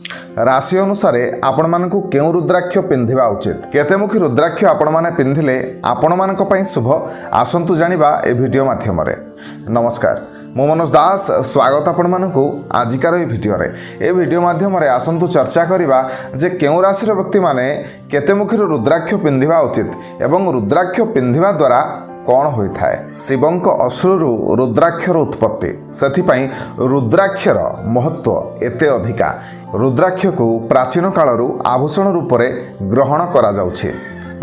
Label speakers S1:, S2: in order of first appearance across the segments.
S1: राशि अनुसार आपण मानकु केउ रुद्राक्ष पिंधिबा उचित केतेमुखी रुद्राक्ष आपण माने पिंधिले आपण मानक पई शुभ आसंतु जानिबा ए वीडियो माध्यम रे। नमस्कार, मो मनोज दास स्वागत आपण मानकु आजिकार ए वीडियो माध्यम रे आसंतु चर्चा करिबा जे केउ राशि रो व्यक्ति माने केतेमुखी रुद्राक्ष पिंधिबा उचित एवं रुद्राक्ष पिंधिबा द्वारा कौन होता है। शिवंक अश्रुरु रुद्राक्षर उत्पत्ति से रुद्राक्षर महत्व एते अधिका। रुद्राक्ष को प्राचीन कालरू आभूषण रूप में ग्रहण करा जाउछि।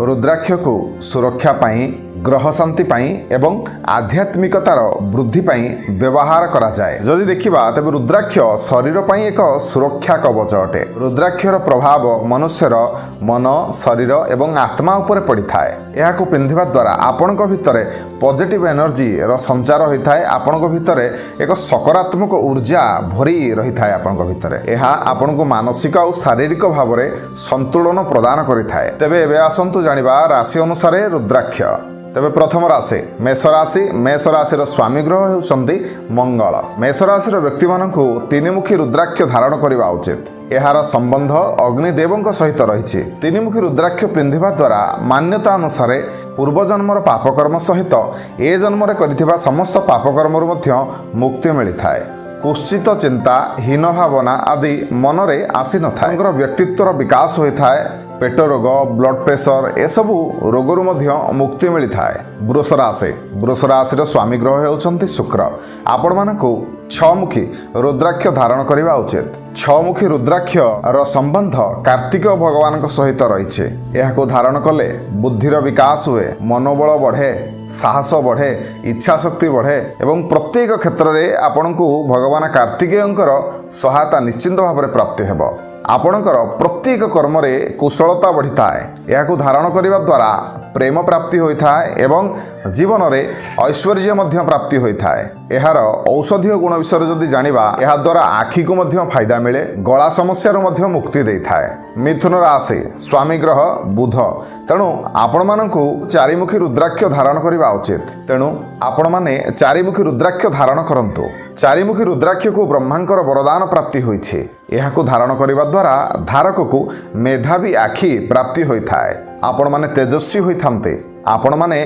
S1: रुद्राक्ष को सुरक्षा पाई, ग्रह शांति पाई एवं आध्यात्मिकतार वृद्धि पाई व्यवहार करा जाए। जदि देखिबा तबे रुद्राक्ष शरीर पाई एक सुरक्षा कवच अटे। रुद्राक्षर प्रभाव मनुष्यर मन, शरीर एवं आत्मा उपरे पड़ी थाए। एहाको पिंधिबा द्वारा आपणक भितरे पॉजिटिव एनर्जी रो संचार होई थाए। आपणक भितरे एक सकारात्मक ऊर्जा भरी रही थाए। आपणक भितरे एहा आपणको मानसिक और शारीरिक भाव में संतुलन प्रदान करि थाए। तबे एबे आसंतु जानिबा राशि अनुसार रुद्राक्ष। तेबे प्रथम राशि मेष राशि। मेष राशि स्वामी ग्रह होउछन्ति मंगल। मेष राशि व्यक्ति मानकु तीनिमुखी रुद्राक्ष धारण करबा उचित। एहार संबंध अग्निदेवଙ୍କ सहित रहिछि। तीनिमुखी रुद्राक्ष पिंधिबा द्वारा मान्यता अनुसार पूर्वजन्मर पापकर्म सहित ए जन्मरे करिथिबा समस्त पापकर्मरु मध्य मुक्ति मिलिथाए। कुश्चित चिंता, हीन भावना आदि मनरे आसी न थाए। व्यक्तित्वर विकास होता है। पेट रोग, ब्लड प्रेशर एसबू रोगरु मध्य मुक्ति मिलता है। वृष राशि। वृष राशि स्वामी ग्रह होउछन्ति शुक्र। आपण मानकु छमुखी रुद्राक्ष धारण करबा उचित। छमुखी रुद्राक्ष रो संबंध कार्तिक भगवान सहित रही। यह धारण कले बुद्धिर विकास हुए, मनोबल बढ़े, साहस बढ़े, इच्छा शक्ति बढ़े एवं प्रत्येक क्षेत्र में आपण को भगवान कार्तिकेयंकर सहायता निश्चिंत भाव में प्राप्ति हेबो। आपणकर प्रत्येक कर्म रे कुशलता बढ़ी थाए। यह धारण करने द्वारा प्रेम प्राप्ति होता है एवं जीवन रे ऐश्वर्य मध्य प्राप्ति होता है। यार औषधीय गुण विषय जदि जानिबा यह द्वारा आखि को मध्य फायदा मिले, गला समस्या मध्य मुक्ति देता है। मिथुन राशि स्वामी ग्रह बुध। तेणु आपण मानकु चारिमुखी रुद्राक्ष धारण करबा उचित। तेणु आपण माने चारिमुखी रुद्राक्ष धारण करंतु। चारिमुखी रुद्राक्ष को ब्रह्मांकर वरदान प्राप्ति होइछे। एहाकु धारण करबा द्वारा धारक को मेधावी आखि प्राप्ति होता है। आपण माने तेजस्वी होइथांते। आपण माने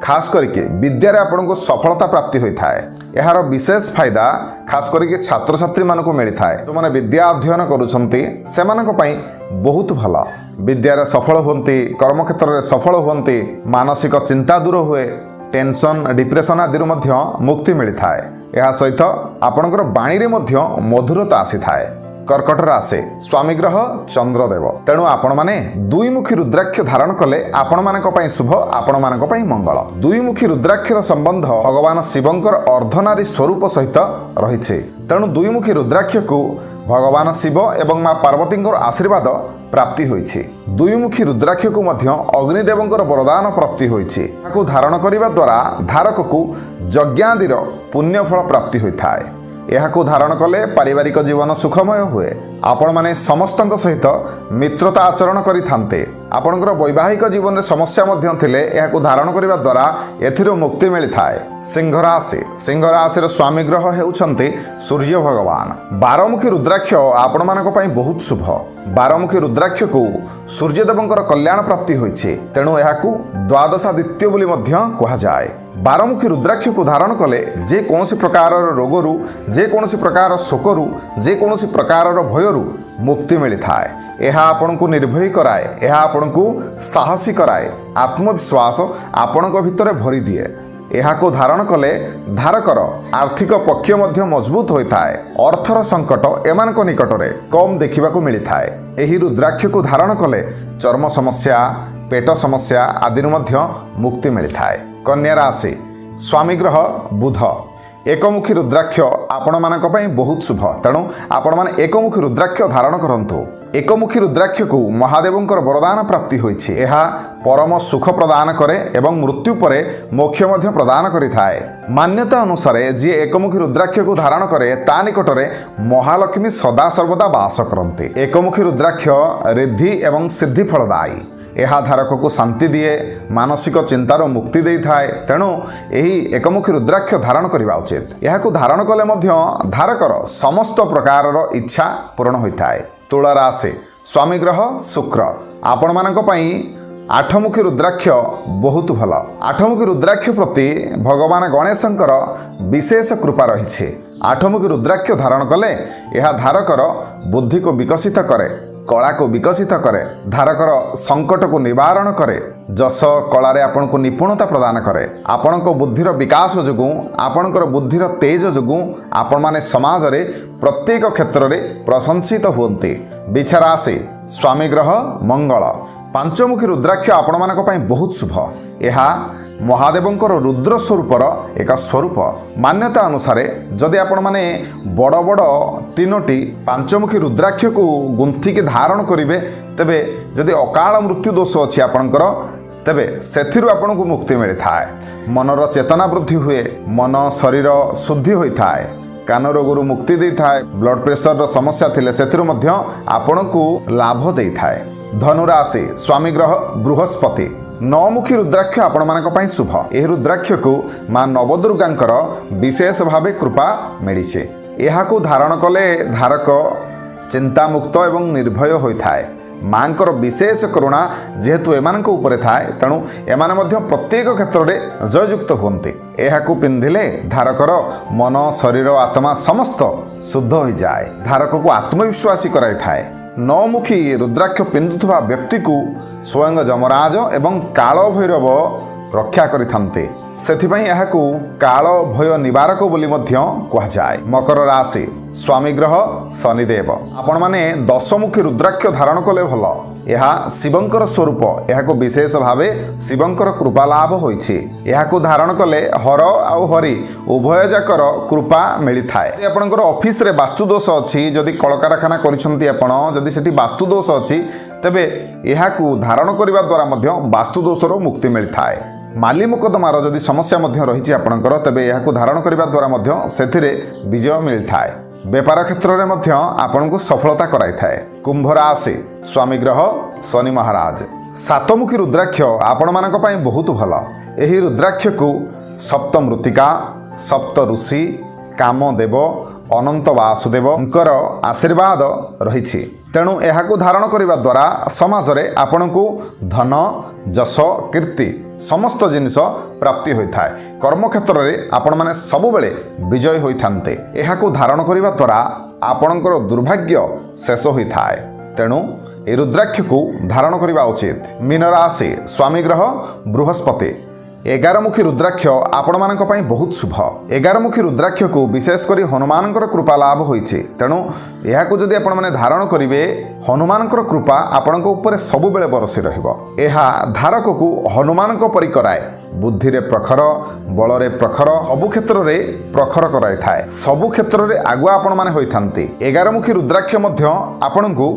S1: खास करके विद्यारे आपण को सफलता प्राप्ति होता है। यार विशेष फायदा खास करके छात्र छात्री मानक मिलता है। जो मैंने विद्या अध्ययन करुछंती सेमानक पई बहुत भल। विद्यारे सफल हुंती, कर्म क्षेत्र में सफल हुंती, मानसिक चिंता दूर हुए, टेंशन डिप्रेशन आदि मध्य मुक्ति मिलता है। यह सहित आपणकर बाणी रे मध्य मधुरता आसी थाए। कर्कट राशि स्वामी ग्रह चंद्रदेव। तेणु आपण माने दुईमुखी रुद्राक्ष धारण कले आपण मानक पई शुभ, आपण मानक पई मंगल। दुईमुखी रुद्राक्षर संबंध भगवान शिवंकर अर्धनारी स्वरूप सहित रहिछे। तेणु दुईमुखी रुद्राक्ष को भगवान शिव एवं मां पार्वतींकर आशीर्वाद प्राप्ति होइछि। दुईमुखी रुद्राक्ष को मध्य अग्निदेवंकर वरदान प्राप्ति होइछि। ताकू धारण करिबा द्वारा धारक को यज्ञादिर पुण्यफल प्राप्ति होइथाय। यहाकू धारण कले पारिवारिक जीवन सुखमय हुए। आपण माने समस्तक सहित मित्रता आचरण करिथांते। आपणकर वैवाहिक जीवन में समस्या मध्य थिले यहाकू धारण करिबा द्वारा एथिरो मुक्ति मिलिथाए। सिंह राशि। सिंह राशि स्वामी ग्रह हेउछन्ति सूर्य भगवान। बारमुखी रुद्राक्ष आपण मानक पई बहुत शुभ। बारमुखी रुद्राक्ष को सूर्यदेवंकर कल्याण प्राप्ति होइछे। तेणु यहाकू द्वादशादित्य बोली मध्य कहा जाए। बारमुखी रुद्राक्ष को धारण कले जे कौनसी प्रकार रोगरु, जे कौनसी प्रकार शोकरु, जे कौनसी प्रकार भयरु मुक्ति मिलता है। यह आपण को निर्भय कराए, यह आपण को साहसी कराए, आत्मविश्वास आपण भितर भरी दिए। यह को धारण कले धारकर आर्थिक पक्ष मध्य मजबूत होता है। अर्थर संकट एमानक निकटरे कम देखा मिलता है। यही रुद्राक्ष को धारण कले चर्म समस्या, पेट समस्या आदि मध्य मुक्ति मिलता है। कन्या राशि स्वामी ग्रह बुध। एकमुखी रुद्राक्ष आपण मानक पई बहुत शुभ। तेणु आपण माने एकमुखी रुद्राक्ष धारण करंतु। एकमुखी रुद्राक्ष को महादेवंकर वरदान प्राप्ति होइछि। एहा परम सुख प्रदान करे एवं मृत्यु परे मोक्ष मध्य प्रदान करिथाए। मान्यता अनुसार जी एकमुखी रुद्राक्ष को धारण करे ता निकटरे महालक्ष्मी सदा सर्वदा वास करन्ते। एकमुखी रुद्राक्ष रिद्धि एवं सिद्धि फलदायी। ଏହା ଧାରକକୁ ଶାନ୍ତି ଦିଏ, ମାନସିକ ଚିନ୍ତାରୁ ମୁକ୍ତି ଦେଇଥାଏ। ତେଣୁ ଏହି ଏକମୁଖୀ ରୁଦ୍ରାକ୍ଷ ଧାରଣ କରିବା ଉଚିତ। ଏହାକୁ ଧାରଣ କଲେ ମଧ୍ୟ ଧାରକର ସମସ୍ତ ପ୍ରକାରର ଇଚ୍ଛା ପୂରଣ ହୋଇଥାଏ। ତୁଳା ରାଶି ସ୍ୱାମୀ ଗ୍ରହ ଶୁକ୍ର ଆପଣମାନଙ୍କ ପାଇଁ ଆଠମୁଖୀ ରୁଦ୍ରାକ୍ଷ ବହୁତ ଭଲ। ଆଠମୁଖୀ ରୁଦ୍ରାକ୍ଷ ପ୍ରତି ଭଗବାନ ଗଣେଶଙ୍କର ବିଶେଷ କୃପା ରହିଛି। ଆଠମୁଖୀ ରୁଦ୍ରାକ୍ଷ ଧାରଣ କଲେ ଏହା ଧାରକର ବୁଦ୍ଧିକୁ ବିକଶିତ କରେ, କଳାକୁ ବିକଶିତ କରେ, ଧାରକର ସଙ୍କଟକୁ ନିବାରଣ କରେ, ଯଶ କଳାରେ ଆପଣଙ୍କୁ ନିପୁଣତା ପ୍ରଦାନ କରେ। ଆପଣଙ୍କ ବୁଦ୍ଧିର ବିକାଶ ଯୋଗୁଁ, ଆପଣଙ୍କର ବୁଦ୍ଧିର ତେଜ ଯୋଗୁଁ ଆପଣମାନେ ସମାଜରେ ପ୍ରତ୍ୟେକ କ୍ଷେତ୍ରରେ ପ୍ରଶଂସିତ ହୁଅନ୍ତି। ବିଛା ରାଶି ସ୍ୱାମୀ ଗ୍ରହ ମଙ୍ଗଳ ପାଞ୍ଚମୁଖୀ ରୁଦ୍ରାକ୍ଷ ଆପଣମାନଙ୍କ ପାଇଁ ବହୁତ ଶୁଭ। ଏହା ମହାଦେବଙ୍କର ରୁଦ୍ର ସ୍ୱରୂପର ଏକ ସ୍ୱରୂପ। ମାନ୍ୟତା ଅନୁସାରେ ଯଦି ଆପଣମାନେ ବଡ଼ ବଡ଼ ତିନୋଟି ପାଞ୍ଚମୁଖୀ ରୁଦ୍ରାକ୍ଷକୁ ଗୁନ୍ଥିକି ଧାରଣ କରିବେ, ତେବେ ଯଦି ଅକାଳ ମୃତ୍ୟୁ ଦୋଷ ଅଛି ଆପଣଙ୍କର, ତେବେ ସେଥିରୁ ଆପଣଙ୍କୁ ମୁକ୍ତି ମିଳିଥାଏ। ମନର ଚେତନା ବୃଦ୍ଧି ହୁଏ, ମନ ଶରୀର ଶୁଦ୍ଧି ହୋଇଥାଏ, କାନ ରୋଗରୁ ମୁକ୍ତି ଦେଇଥାଏ, ବ୍ଲଡ଼ ପ୍ରେସରର ସମସ୍ୟା ଥିଲେ ସେଥିରୁ ମଧ୍ୟ ଆପଣଙ୍କୁ ଲାଭ ଦେଇଥାଏ। ଧନୁରାଶି ସ୍ୱାମୀ ଗ୍ରହ ବୃହସ୍ପତି ନଅମୁଖୀ ରୁଦ୍ରାକ୍ଷ ଆପଣମାନଙ୍କ ପାଇଁ ଶୁଭ। ଏହି ରୁଦ୍ରାକ୍ଷକୁ ମା ନବଦୁର୍ଗାଙ୍କର ବିଶେଷ ଭାବେ କୃପା ମିଳିଛି। ଏହାକୁ ଧାରଣ କଲେ ଧାରକ ଚିନ୍ତାମୁକ୍ତ ଏବଂ ନିର୍ଭୟ ହୋଇଥାଏ। ମାଙ୍କର ବିଶେଷ କରୁଣା ଯେହେତୁ ଏମାନଙ୍କ ଉପରେ ଥାଏ, ତେଣୁ ଏମାନେ ମଧ୍ୟ ପ୍ରତ୍ୟେକ କ୍ଷେତ୍ରରେ ଜୟଯୁକ୍ତ ହୁଅନ୍ତି। ଏହାକୁ ପିନ୍ଧିଲେ ଧାରକର ମନ ଶରୀର ଆତ୍ମା ସମସ୍ତ ଶୁଦ୍ଧ ହୋଇଯାଏ, ଧାରକକୁ ଆତ୍ମବିଶ୍ୱାସୀ କରାଇଥାଏ। ନଅମୁଖୀ ରୁଦ୍ରାକ୍ଷ ପିନ୍ଧୁଥିବା ବ୍ୟକ୍ତିକୁ ସ୍ୱୟଂ ଯମରାଜ ଏବଂ କାଳ ଭୈରବ ରକ୍ଷା କରିଥାନ୍ତି। ସେଥିପାଇଁ ଏହାକୁ କାଳ ଭୟ ନିବାରକ ବୋଲି ମଧ୍ୟ କୁହାଯାଏ। ମକର ରାଶି ସ୍ୱାମୀ ଗ୍ରହ ଶନିଦେବ ଆପଣମାନେ ଦଶମୁଖୀ ରୁଦ୍ରାକ୍ଷ ଧାରଣ କଲେ ଭଲ। ଏହା ଶିବଙ୍କର ସ୍ୱରୂପ। ଏହାକୁ ବିଶେଷ ଭାବେ ଶିବଙ୍କର କୃପା ଲାଭ ହୋଇଛି। ଏହାକୁ ଧାରଣ କଲେ ହର ଆଉ ହରି ଉଭୟ ଯାକର କୃପା ମିଳିଥାଏ। ଯଦି ଆପଣଙ୍କର ଅଫିସରେ ବାସ୍ତୁଦୋଷ ଅଛି, ଯଦି କଳକାରଖାନା କରିଛନ୍ତି ଆପଣ, ଯଦି ସେଠି ବାସ୍ତୁଦୋଷ ଅଛି, ତେବେ ଏହାକୁ ଧାରଣ କରିବା ଦ୍ୱାରା ମଧ୍ୟ ବାସ୍ତୁଦୋଷରୁ ମୁକ୍ତି ମିଳିଥାଏ। ମାଲି ମୁକଦ୍ଦମାର ଯଦି ସମସ୍ୟା ମଧ୍ୟ ରହିଛି ଆପଣଙ୍କର, ତେବେ ଏହାକୁ ଧାରଣ କରିବା ଦ୍ୱାରା ମଧ୍ୟ ସେଥିରେ ବିଜୟ ମିଳିଥାଏ। ବେପାର କ୍ଷେତ୍ରରେ ମଧ୍ୟ ଆପଣଙ୍କୁ ସଫଳତା କରାଇଥାଏ। କୁମ୍ଭ ରାଶି ସ୍ୱାମୀ ଗ୍ରହ ଶନି ମହାରାଜ ସାତମୁଖୀ ରୁଦ୍ରାକ୍ଷ ଆପଣମାନଙ୍କ ପାଇଁ ବହୁତ ଭଲ। ଏହି ରୁଦ୍ରାକ୍ଷକୁ ସପ୍ତ ମୃତ୍ତିକା, ସପ୍ତ ଋଷି, କାମଦେବ, ଅନନ୍ତ ବାସୁଦେବଙ୍କର ଆଶୀର୍ବାଦ ରହିଛି। ତେଣୁ ଏହାକୁ ଧାରଣ କରିବା ଦ୍ୱାରା ସମାଜରେ ଆପଣଙ୍କୁ ଧନ ଯଶ କୀର୍ତ୍ତି ସମସ୍ତ ଜିନିଷ ପ୍ରାପ୍ତି ହୋଇଥାଏ। କର୍ମକ୍ଷେତ୍ରରେ ଆପଣମାନେ ସବୁବେଳେ ବିଜୟୀ ହୋଇଥାନ୍ତି। ଏହାକୁ ଧାରଣ କରିବା ଦ୍ୱାରା ଆପଣଙ୍କର ଦୁର୍ଭାଗ୍ୟ ଶେଷ ହୋଇଥାଏ। ତେଣୁ ଏ ରୁଦ୍ରାକ୍ଷକୁ ଧାରଣ କରିବା ଉଚିତ। ମୀନ ରାଶି ସ୍ୱାମୀ ଗ୍ରହ ବୃହସ୍ପତି ଏଗାରମୁଖୀ ରୁଦ୍ରାକ୍ଷ ଆପଣମାନଙ୍କ ପାଇଁ ବହୁତ ଶୁଭ। ଏଗାରମୁଖୀ ରୁଦ୍ରାକ୍ଷକୁ ବିଶେଷ କରି ହନୁମାନଙ୍କର କୃପା ଲାଭ ହୋଇଛି। ତେଣୁ ଏହାକୁ ଯଦି ଆପଣମାନେ ଧାରଣ କରିବେ, ହନୁମାନଙ୍କର କୃପା ଆପଣଙ୍କ ଉପରେ ସବୁବେଳେ ବରସି ରହିବ। ଏହା ଧାରକକୁ ହନୁମାନଙ୍କ ପରି କରାଏ। ବୁଦ୍ଧିରେ ପ୍ରଖର, ବଳରେ ପ୍ରଖର, ସବୁ କ୍ଷେତ୍ରରେ ପ୍ରଖର କରାଇଥାଏ। ସବୁ କ୍ଷେତ୍ରରେ ଆଗୁଆ ଆପଣମାନେ ହୋଇଥାନ୍ତି। ଏଗାରମୁଖୀ ରୁଦ୍ରାକ୍ଷ ମଧ୍ୟ ଆପଣଙ୍କୁ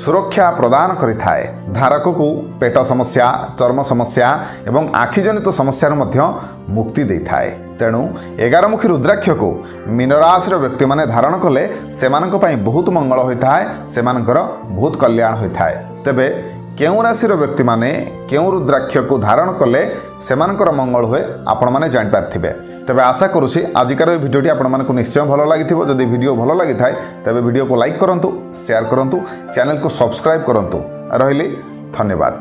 S1: ସୁରକ୍ଷା ପ୍ରଦାନ କରିଥାଏ। ଧାରକକୁ ପେଟ ସମସ୍ୟା, ଚର୍ମ ସମସ୍ୟା ଏବଂ ଆଖିଜନିତ ସମସ୍ୟାରୁ ମଧ୍ୟ ମୁକ୍ତି ଦେଇଥାଏ। ତେଣୁ ଏଗାରମୁଖୀ ରୁଦ୍ରାକ୍ଷକୁ ମୀନ ରାଶିର ବ୍ୟକ୍ତିମାନେ ଧାରଣ କଲେ ସେମାନଙ୍କ ପାଇଁ ବହୁତ ମଙ୍ଗଳ ହୋଇଥାଏ, ସେମାନଙ୍କର ବହୁତ କଲ୍ୟାଣ ହୋଇଥାଏ। ତେବେ କେଉଁ ରାଶିର ବ୍ୟକ୍ତିମାନେ କେଉଁ ରୁଦ୍ରାକ୍ଷକୁ ଧାରଣ କଲେ ସେମାନଙ୍କର ମଙ୍ଗଳ ହୁଏ ଆପଣମାନେ ଜାଣିପାରିଥିବେ। ତେବେ ଆଶା କରୁଛି ଆଜିକାର ଏହି ଭିଡ଼ିଓଟି ଆପଣମାନଙ୍କୁ ନିଶ୍ଚୟ ଭଲ ଲାଗିଥିବ। ଯଦି ଭିଡ଼ିଓ ଭଲ ଲାଗିଥାଏ ତେବେ ଭିଡ଼ିଓକୁ ଲାଇକ୍ କରନ୍ତୁ, ସେୟାର କରନ୍ତୁ, ଚ୍ୟାନେଲକୁ ସବସ୍କ୍ରାଇବ୍ କରନ୍ତୁ। ରହିଲି, ଧନ୍ୟବାଦ।